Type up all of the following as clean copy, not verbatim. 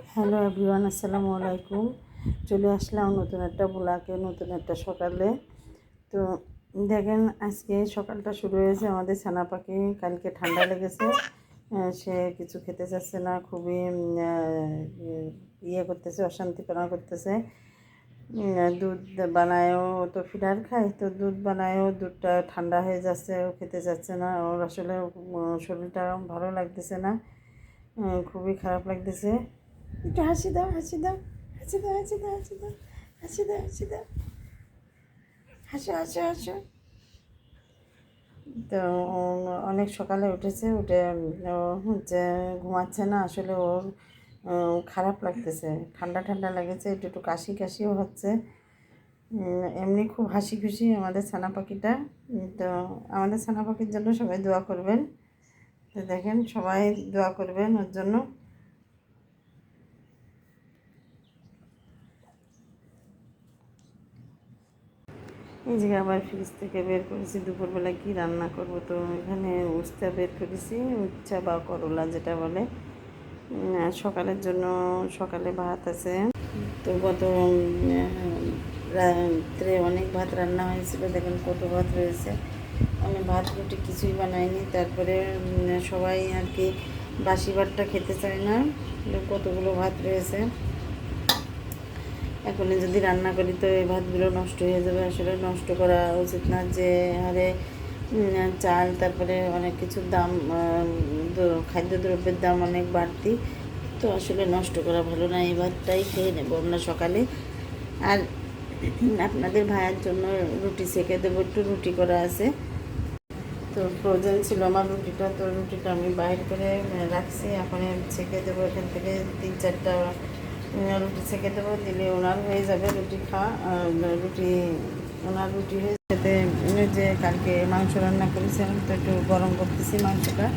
Hello everyone, আসসালামু আলাইকুম। চলে আসলাম নতুন একটা ব্লগে, নতুন একটা সকালে। তো দেখেন, আজকে সকালটা শুরু হয়েছে আমাদের ছানা পাখি। কালকে ঠান্ডা লেগেছে, সে কিছু খেতে চাচ্ছে না, খুবই ইয়ে করতেছে, অশান্তিপনা করতেছে। দুধ বানায়ও তো ফিডার খায়, তো দুধ বানায়ও দুধটা ঠান্ডা হয়ে যাচ্ছে, ও খেতে চাচ্ছে না। ওর আসলে শরীরটা ভালো লাগতেছে না, খুবই খারাপ লাগতেছে। একটু হাসি দাও, হাসি দাও, হাসি দাও, হাসি দাও, হাসি দাও, হাসি দাও, হাসি দাও, হাসো, হাসো, হাসো। তো অনেক সকালে উঠেছে, উঠে ও হচ্ছে ঘুমাচ্ছে না। আসলে ওর খারাপ লাগতেছে, ঠান্ডা ঠান্ডা লেগেছে, একটু একটু কাশি কাশিও হচ্ছে। এমনি খুব হাসি খুশি আমাদের ছানা পাখিটা। তো আমাদের ছানা পাখির জন্য সবাই দোয়া করবেন। তো দেখেন, সবাই দোয়া করবেন ওর জন্য। এই যে আবার ফ্রিজ থেকে বের করেছি, দুপুরবেলা কি রান্না করব। তো এখানে উস্তা বের করেছি, উচ্চা বা করলা যেটা বলে। সকালের জন্য সকালে ভাত আছে। তো গত রাত্রে অনেক ভাত রান্না হয়েছিল, দেখেন কত ভাত রয়েছে। আমি ভাত রুটি কিছুই বানাইনি। তারপরে সবাই আর কি বাসি ভাতটা খেতে চায় না, কতগুলো ভাত রয়েছে। এখনই যদি রান্না করি তো এই ভাতগুলো নষ্ট হয়ে যাবে। আসলে নষ্ট করা উচিত না, যে হারে চাল, তারপরে অনেক কিছুর দাম, খাদ্যদ্রব্যের দাম অনেক বাড়তি। তো আসলে নষ্ট করা ভালো না, এই ভাতটাই খেয়ে নেবো আমরা সকালে। আর আপনাদের ভাইয়ের জন্য রুটি সেঁকে দেবো, একটু রুটি করা আছে। তো ফ্রোজেন ছিল আমার রুটিটা, তো রুটিটা আমি বাইর করে রাখছি। এখন সেঁকে দেবো, এখান থেকে 3-4টা রুটি সেঁকে দেবো, দিলে ওনার হয়ে যাবে রুটি খাওয়া। রুটি ওনার রুটি হয়ে যেতে, যে কালকে মাংস রান্না করেছিলাম, তো একটু গরম করতেছি মাংসটা।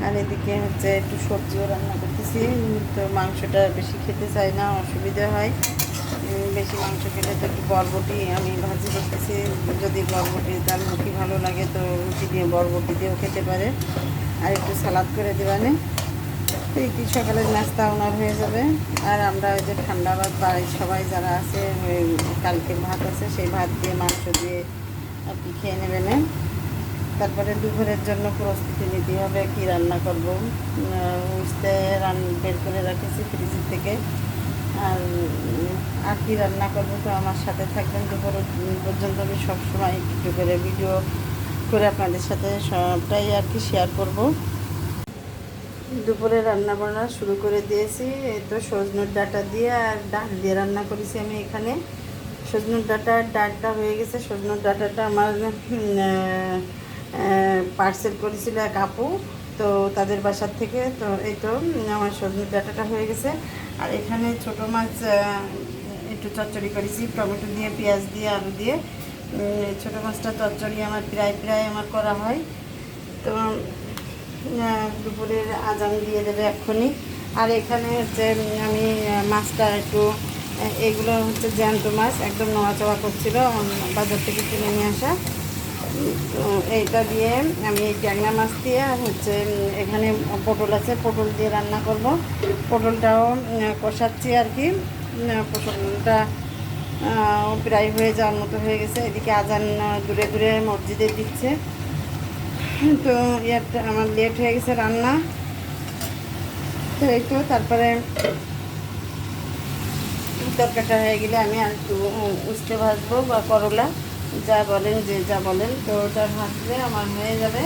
আর এদিকে হচ্ছে একটু সবজিও রান্না করতেছি। তো মাংসটা বেশি খেতে চাই না, অসুবিধা হয়। বেশি মাংস খেলে তো একটু বরবটি আমি ভাজি করতেছি। যদি বরবটি তার রুটি ভালো লাগে তো রুটি দিয়ে বরবটি দিয়েও খেতে পারে। আর একটু সালাদ করে দেবানে, তো এই সকালের নাস্তা ওনার হয়ে যাবে। আর আমরা ওই যে ঠান্ডা ভাত, বাড়ির সবাই যারা আছে, কালকের ভাত আছে, সেই ভাত দিয়ে মাংস দিয়ে আর কি খেয়ে নেবেন। তারপরে দুপুরের জন্য প্রস্তুতি নিতে হবে, কী রান্না করব। উঠতে বের করে রাখেছি ফ্রিজের থেকে। আর আর কী রান্না করবো, তো আমার সাথে থাকবেন দুপুর পর্যন্ত। আমি সবসময় একটু করে ভিডিও করে আপনাদের সাথে সবটাই আর কি শেয়ার করব। দুপুরে রান্না বান্না শুরু করে দিয়েছি। এই তো সজনের ডাঁটা দিয়ে আর ডাল দিয়ে রান্না করেছি আমি এখানে। সজনের ডাঁটা ডালটা হয়ে গেছে। সজনের ডাঁটাটা আমার পার্সেল করেছিল এক আপু, তো তাদের বাসার থেকে। তো এই তো আমার সজনের ডাঁটাটা হয়ে গেছে। আর এখানে ছোটো মাছ একটু চচ্চড়ি করেছি, টমেটো দিয়ে, পেঁয়াজ দিয়ে, আলু দিয়ে। ছোটো মাছটা চচ্চড়ি আমার প্রায় আমার করা হয়। তো দুপুরের আজান দিয়ে দেবে এক্ষুনি। আর এখানে হচ্ছে আমি মাছটা একটু, এগুলো হচ্ছে জ্যান্ত মাছ, একদম নড়াচড়া করছিল, বাজার থেকে কিনে নিয়ে আসা। এইটা দিয়ে আমি ট্যাংরা মাছ দিয়ে হচ্ছে, এখানে পটল আছে, পটল দিয়ে রান্না করব। পটলটাও কষাচ্ছি আর কি। পটলটা প্রায় হয়ে যাওয়ার মতো হয়ে গেছে। এদিকে আজান দূরে দূরে মসজিদে দিচ্ছে। তো ইয়ারটা আমার লেট হয়ে গেছে রান্না। তো এই তো তারপরে তরকারিটা হয়ে গেলে আমি আর একটু উস্তে ভাজবো বা করলা, যা বলেন, যে যা বলেন, তো ওটা ভাজলে আমার হয়ে যাবে।